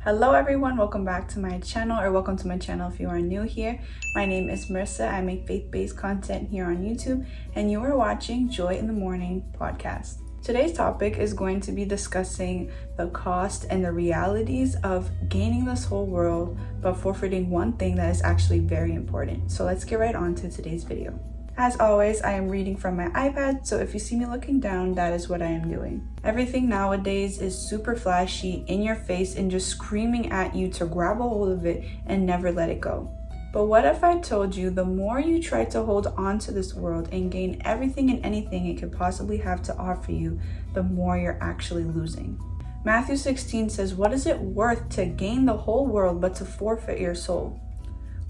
Hello everyone, welcome back to my channel, or welcome to my channel if you are new here. My name is Marissa. I make faith-based content here on YouTube, and you are watching Joy in the Morning podcast. Today's topic is going to be discussing the cost and the realities of gaining this whole world but forfeiting one thing that is actually very important. So let's get right on to today's video. As always, I am reading from my iPad, so if you see me looking down, that is what I am doing. Everything nowadays is super flashy, in your face, and just screaming at you to grab a hold of it and never let it go. But what if I told you the more you try to hold on to this world and gain everything and anything it could possibly have to offer you, the more you're actually losing? Matthew 16 says, "What is it worth to gain the whole world but to forfeit your soul?"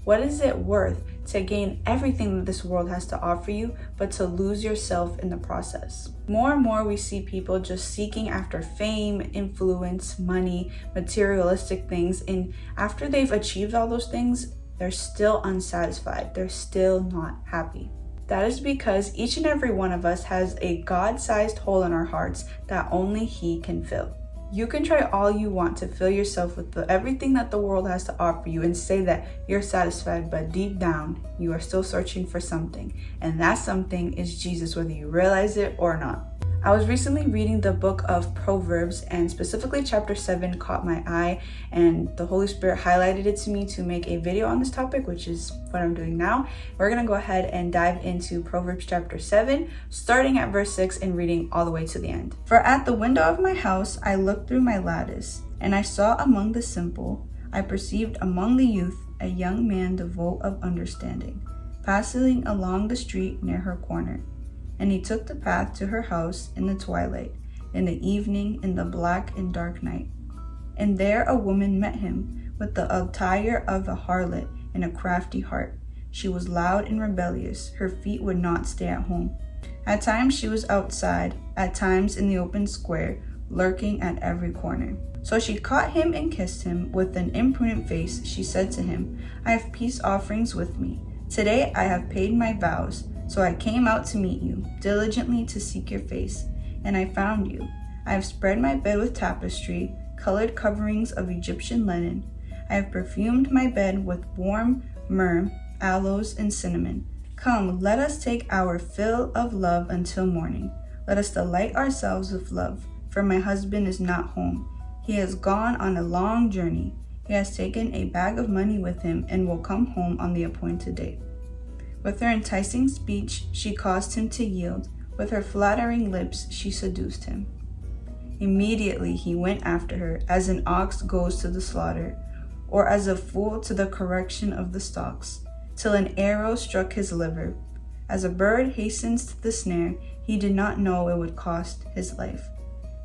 What is it worth to gain everything that this world has to offer you, but to lose yourself in the process? More and more we see people just seeking after fame, influence, money, materialistic things, and after they've achieved all those things, they're still unsatisfied. They're still not happy. That is because each and every one of us has a God-sized hole in our hearts that only He can fill. You can try all you want to fill yourself with everything that the world has to offer you and say that you're satisfied, but deep down, you are still searching for something. And that something is Jesus, whether you realize it or not. I was recently reading the book of Proverbs, and specifically chapter 7 caught my eye, and the Holy Spirit highlighted it to me to make a video on this topic, which is what I'm doing now. We're going to go ahead and dive into Proverbs chapter 7, starting at verse 6 and reading all the way to the end. "For at the window of my house I looked through my lattice, and I saw among the simple, I perceived among the youth a young man devout of understanding, passing along the street near her corner. And he took the path to her house in the twilight, in the evening, in the black and dark night. And there a woman met him, with the attire of a harlot and a crafty heart. She was loud and rebellious, her feet would not stay at home. At times she was outside, at times in the open square, lurking at every corner. So she caught him and kissed him. With an impudent face she said to him, I have peace offerings with me. Today I have paid my vows. So I came out to meet you, diligently to seek your face, and I found you. I have spread my bed with tapestry, colored coverings of Egyptian linen. I have perfumed my bed with warm myrrh, aloes, and cinnamon. Come, let us take our fill of love until morning. Let us delight ourselves with love, for my husband is not home. He has gone on a long journey. He has taken a bag of money with him and will come home on the appointed date. With her enticing speech, she caused him to yield. With her flattering lips, she seduced him. Immediately he went after her, as an ox goes to the slaughter, or as a fool to the correction of the stocks, till an arrow struck his liver. As a bird hastens to the snare, he did not know it would cost his life.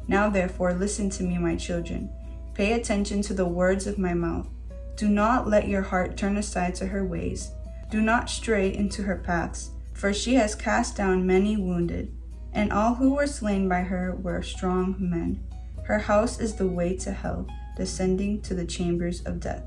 Now therefore listen to me, my children. Pay attention to the words of my mouth. Do not let your heart turn aside to her ways. Do not stray into her paths, for she has cast down many wounded, and all who were slain by her were strong men. Her house is the way to hell, descending to the chambers of death."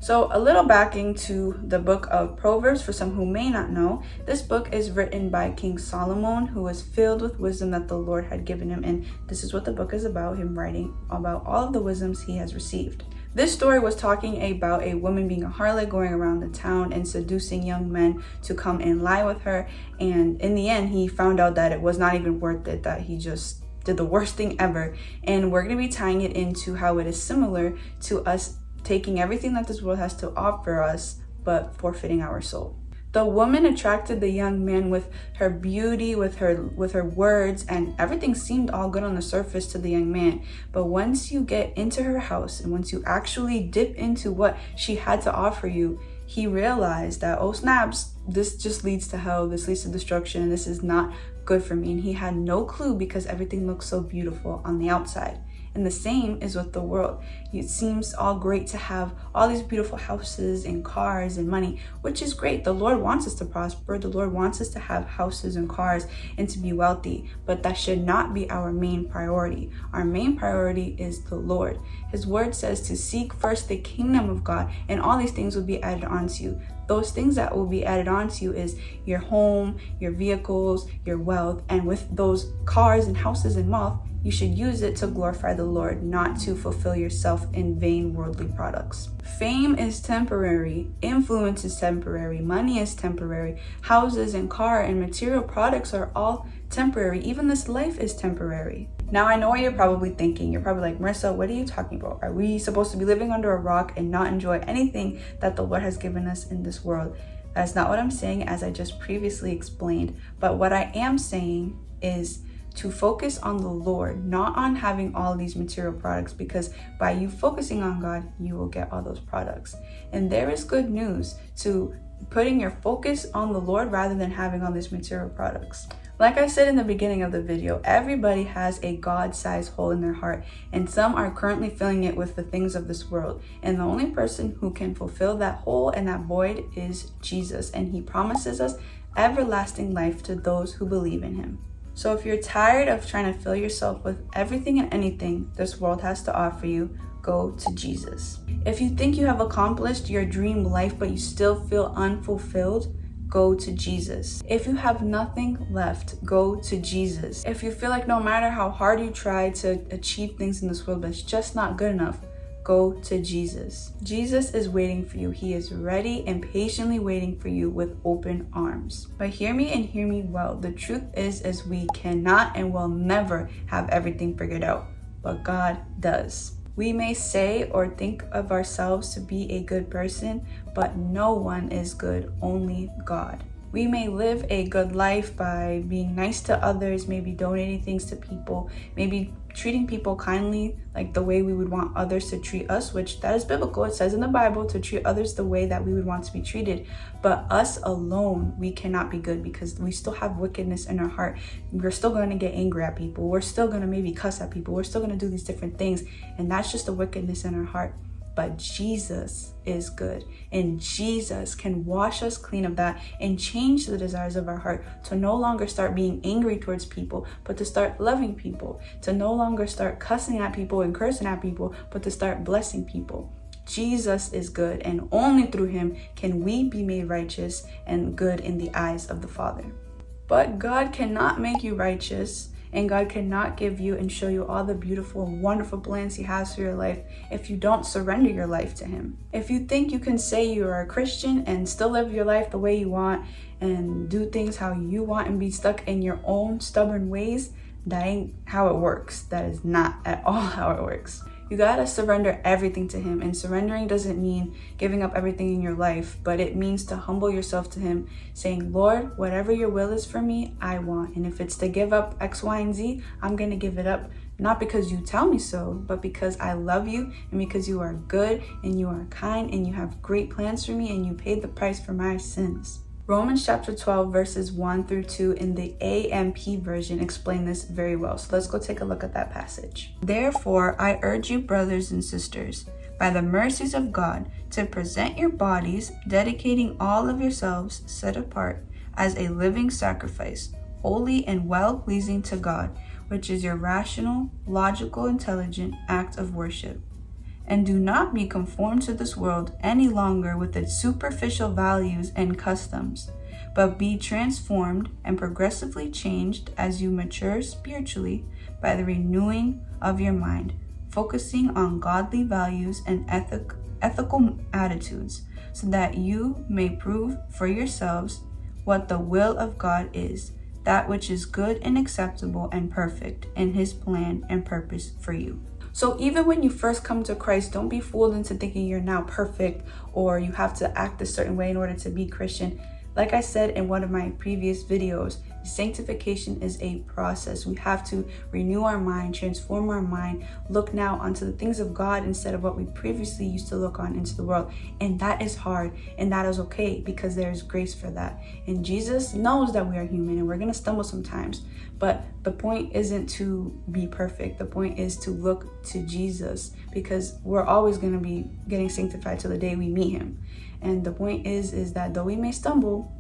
So a little backing to the book of Proverbs for some who may not know. This book is written by King Solomon, who was filled with wisdom that the Lord had given him, and this is what the book is about, him writing about all of the wisdoms he has received. This story was talking about a woman being a harlot, going around the town and seducing young men to come and lie with her. And in the end, he found out that it was not even worth it, that he just did the worst thing ever. And we're going to be tying it into how it is similar to us taking everything that this world has to offer us, but forfeiting our soul. The woman attracted the young man with her beauty, with her words, and everything seemed all good on the surface to the young man. But once you get into her house and once you actually dip into what she had to offer you, he realized that, oh snaps, this just leads to hell, this leads to destruction, and this is not good for me. And he had no clue because everything looks so beautiful on the outside. And the same is with the world. It seems all great to have all these beautiful houses and cars and money, which is great. The Lord wants us to prosper. The Lord wants us to have houses and cars and to be wealthy, but that should not be our main priority. Our main priority is the Lord. His word says to seek first the kingdom of God, and all these things will be added onto you. Those things that will be added onto you is your home, your vehicles, your wealth, and with those cars and houses and wealth, you should use it to glorify the Lord, not to fulfill yourself in vain worldly products. Fame is temporary, influence is temporary, money is temporary, houses and car and material products are all temporary. Even this life is temporary. Now I know what you're probably thinking. You're probably like, Marissa, what are you talking about? Are we supposed to be living under a rock and not enjoy anything that the Lord has given us in this world? That's not what I'm saying, as I just previously explained. But what I am saying is to focus on the Lord, not on having all these material products, because by you focusing on God, you will get all those products. And there is good news to putting your focus on the Lord rather than having all these material products. Like I said in the beginning of the video, everybody has a God-sized hole in their heart, and some are currently filling it with the things of this world. And the only person who can fulfill that hole and that void is Jesus, and he promises us everlasting life to those who believe in him. So if you're tired of trying to fill yourself with everything and anything this world has to offer you, go to Jesus. If you think you have accomplished your dream life but you still feel unfulfilled, go to Jesus. If you have nothing left, go to Jesus. If you feel like no matter how hard you try to achieve things in this world but it's just not good enough, go to Jesus. Jesus is waiting for you. He is ready and patiently waiting for you with open arms. But hear me and hear me well. The truth is we cannot and will never have everything figured out, but God does. We may say or think of ourselves to be a good person, but no one is good, only God. We may live a good life by being nice to others, maybe donating things to people, maybe treating people kindly, like the way we would want others to treat us, which that is biblical. It says in the Bible to treat others the way that we would want to be treated. But us alone, we cannot be good because we still have wickedness in our heart. We're still going to get angry at people. We're still going to maybe cuss at people. We're still going to do these different things. And that's just the wickedness in our heart. But Jesus is good, and Jesus can wash us clean of that and change the desires of our heart to no longer start being angry towards people, but to start loving people, to no longer start cussing at people and cursing at people, but to start blessing people. Jesus is good, and only through him can we be made righteous and good in the eyes of the Father. But God cannot make you righteous, and God cannot give you and show you all the beautiful and wonderful plans he has for your life if you don't surrender your life to him. If you think you can say you are a Christian and still live your life the way you want and do things how you want and be stuck in your own stubborn ways, that ain't how it works. That is not at all how it works. You gotta surrender everything to him, and surrendering doesn't mean giving up everything in your life, but it means to humble yourself to him, saying, Lord, whatever your will is for me, I want. And if it's to give up X, Y, and Z, I'm gonna give it up, not because you tell me so, but because I love you and because you are good and you are kind and you have great plans for me and you paid the price for my sins. Romans chapter 12 verses 1 through 2 in the AMP version explain this very well. So let's go take a look at that passage. Therefore, I urge you, brothers and sisters, by the mercies of God, to present your bodies, dedicating all of yourselves set apart as a living sacrifice, holy and well-pleasing to God, which is your rational, logical, intelligent act of worship. And do not be conformed to this world any longer with its superficial values and customs, but be transformed and progressively changed as you mature spiritually by the renewing of your mind, focusing on godly values and ethical attitudes, so that you may prove for yourselves what the will of God is, that which is good and acceptable and perfect in his plan and purpose for you. So even when you first come to Christ, don't be fooled into thinking you're now perfect or you have to act a certain way in order to be Christian. Like I said in one of my previous videos, sanctification is a process. We have to renew our mind, transform our mind, look now onto the things of God instead of what we previously used to look on into the world. And that is hard, and that is okay because there is grace for that. And Jesus knows that we are human and we're going to stumble sometimes. But the point isn't to be perfect. The point is to look to Jesus, because we're always going to be getting sanctified till the day we meet him. And the point is that though we may stumble,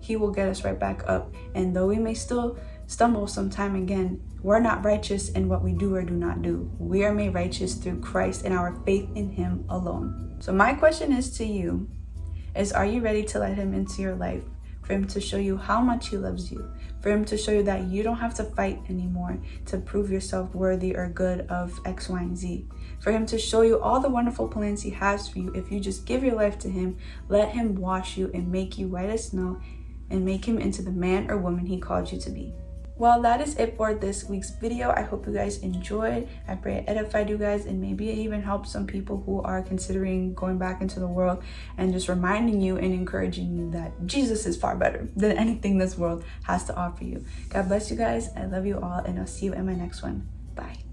he will get us right back up. And though we may still stumble sometime again, we're not righteous in what we do or do not do. We are made righteous through Christ and our faith in him alone. So my question is to you, are you ready to let him into your life? for him to show you how much he loves you, for him to show you that you don't have to fight anymore to prove yourself worthy or good of X, Y, and Z, for him to show you all the wonderful plans he has for you if you just give your life to him, let him wash you and make you white as snow, and make him into the man or woman he called you to be. Well, that is it for this week's video. I hope you guys enjoyed. I pray it edified you guys, and maybe it even helped some people who are considering going back into the world, and just reminding you and encouraging you that Jesus is far better than anything this world has to offer you. God bless you guys. I love you all, and I'll see you in my next one. Bye.